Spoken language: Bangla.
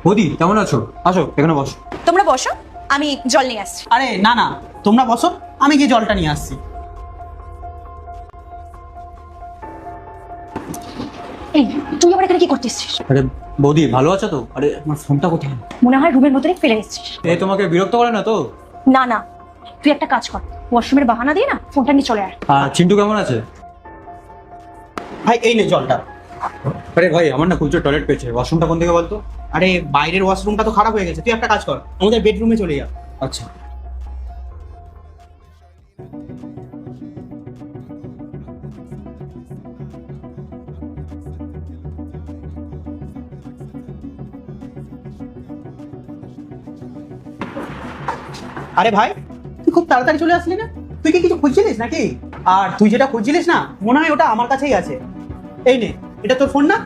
বৌদি কেমন আছো? আসো এখানে বসো। তোমরা বসো, আমি জল নিয়ে আসছি। আরে না না, তোমরা বসো, আমি গিয়ে জলটা নিয়ে আসছি। এই তুই আবার এখানে কি করতেছিস? আরে বৌদি ভালো আছো তো? আরে আমার ফোনটা কোথায়? মনে হয় রুমের মধ্যে ফেলে এসেছিস। এই তোমাকে বিরক্ত করে না তো? না না, তুই একটা কাজ কর, ওয়াশরুমের বাহানা দিয়ে না ফোনটা নিয়ে চলে আয়। আর চিন্টু কেমন আছে? ভাই এই নে জলটা। আরে ভাই আমার না কুলচে টয়লেট পেয়েছে, ওয়াশরুমটা কোন দিকে বলতো? আরে বাইরের ওয়াশরুমটা তো খারাপ হয়ে গেছে, তুই একটা কাজ কর, আমাদের বেডরুমে চলে যা। আচ্ছা। আরে ভাই, তুই খুব তাড়াতাড়ি চলে আসলি না? তুই কি কিছু খুঁজছিলিস নাকি? আর তুই যেটা খুঁজছিলিস না, মনে হয় ওটা আমার কাছেই আছে। এই নে, এটা তোর ফোন না?